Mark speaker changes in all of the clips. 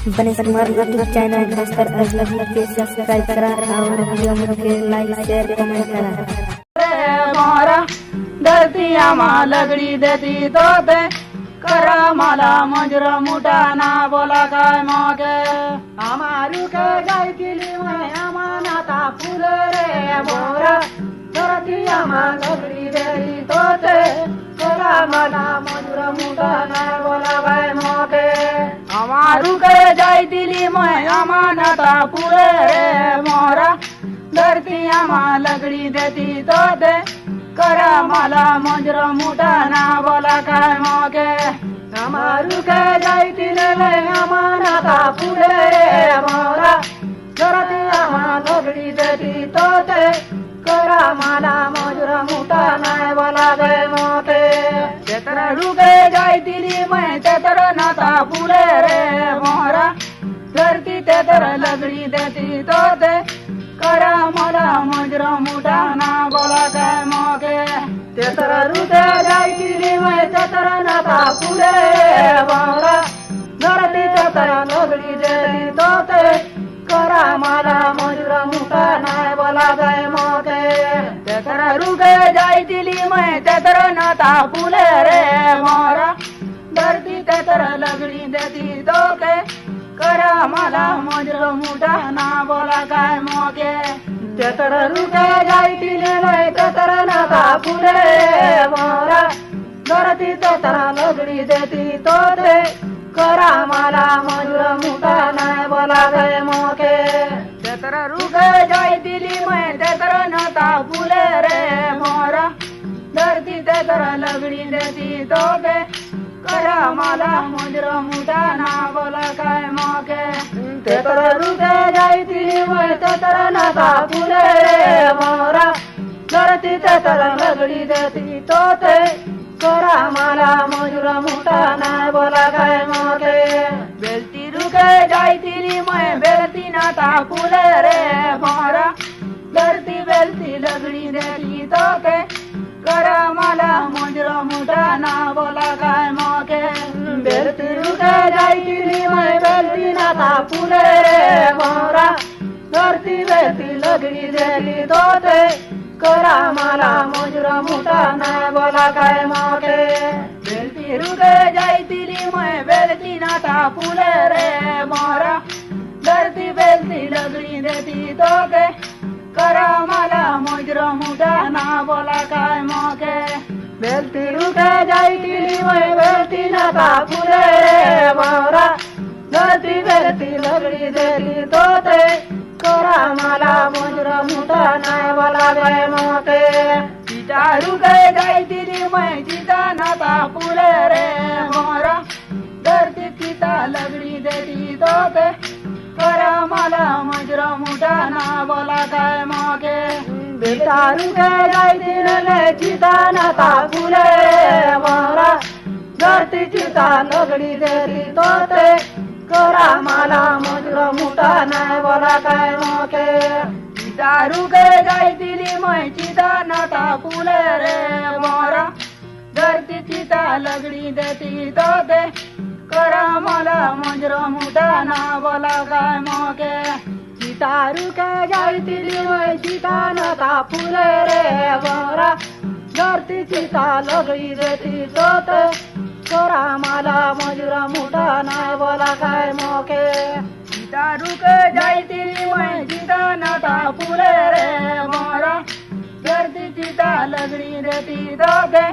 Speaker 1: बने हमारे YouTube channel Bhaskar अजलब के subscribe करा और वीडियो के लाइक शेयर कमेंट करा।
Speaker 2: मोरा धरती आम्हा लगडी देती तोते करा मला मजरा मुठा ना बोला काय मगे आमारू के गाय केली मैं आमानाता फुल रे मोरा धरती आम्हा लगडी देती तोते करा मला मजरा मुठा ना बोला काय मगे आमारू के गाय दिली मैं आमानाता फुल रे मोरा धरती आम्हा लगडी देती तोते करा मला मजरा मुठा ना बोला काय मगे आमारू के जायती ले आमानाता फुले रे मोरा धरती आम्हा लगडी देती तोते करा मला मजरा मुठा ना बोला काय मगे तेतर रुगे जायती मैं तेतर नाता फुले रे मोरा धरती तेतर लगडी देती तोते करा मला मजरा मुठा ना बोला काय मगे तेतर रुगे जायती मैं तेतर नाता फुले मोरा धरती तेतर लगडी देती तोते करा मला मजरा मुठा ना बोला काय मगे तेतर रुगे जायती मैं तेतर नाता फुले रे मोरा धरती तेतर लगडी देती तोते करा मला मजरा मुठा ना बोला काय मगे तेतर रुगे जायती मैं तेतर नाता फुले मोरा धरती तेतर लगडी देती तोते करा मला मजरा मुठा ना बोला काय मगे तेतर रुगे जायती मैं तेतर नाता फुले रे मोरा धरती तेतर लगडी देती तोते करा मला मजरा मुठा ना बोला काय मगे तेतर रुगे जायती मैं तेतर नाता फुले रे मोरा धरती तेतर लगडी देती तोते करा मला मजरा मुठा ना बोला काय मगे बेलती रुगे जायती मैं बेलती नाता फुले रे मोरा धरती बेलती लगडी देती तोते करा मला मजरा मुठा ना बोला काय मगे बेलती रुगे जायती मैं बेलती नाता फुले रे मोरा धरती बेलती लगडी देती तोते करा मला मजरा मुठा ना बोला काय मगे बेलती रुगे जायती मैं बेलती नाता फुले रे मोरा धरती बेलती लगडी देती तोते करा मला मजरा मुठा ना बोला काय मगे बेलती रुगे जायती मैं बेलती नाता फुले रे मोरा धरती बेलती लगडी देती तोते करा मला मजरा मुठा ना बोला काय मगे चिता रुगे जायती मैं चिता नाता फुले रे मोरा धरती चिता लगडी देती तोते करा मला मजरा मुठा ना बोला काय मगे चिता रुगे जायती चिता नाता फुले रे मोरा धरती चिता लगडी देती तोते करा मला मजरा मुठा ना बोला काय मगे चिता रुगे जायती मैं चिता नाता फुले रे मोरा धरती चिता लगडी देती तोते करा मला मजरा मुठा ना बोला काय मगे चिता रुगे जायती मैं चिता नाता फुले रे मोरा धरती चिता लगडी देती तोते करा मला मजरा मुठा ना बोला काय मगे चिता रुगे जायती मैं चिता नाता फुले रे मोरा धरती चिता लगडी देती तोते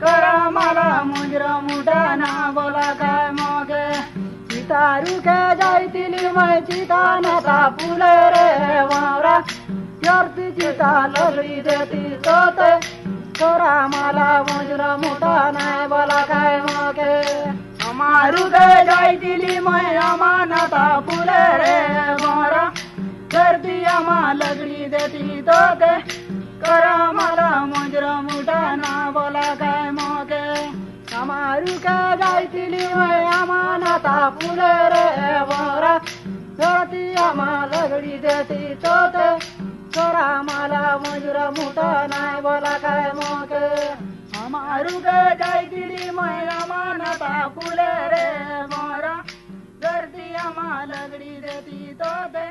Speaker 2: करा मला मजरा मुठा ना बोला काय मगे चिता रुगे जायती मैं चिता नाता फुले रे मोरा धरती चिता लगडी देती तोते करा मला मजरा मुठा ना बोला काय मगे आमारू के जायती मैं आमानाता फुले रे मोरा धरती आम्हा लगडी देती तोते करा मला मजरा मुठा ना बोला काय मगे आमारू के जायती मैं आमानाता फुले रे मोरा धरती आम्हा लगडी देती तोते करा मला मजरा मुठा ना बोला काय मगे आमारू के जायती मैं आमानाता फुले रे मोरा धरती आम्हा लगडी देती तो ते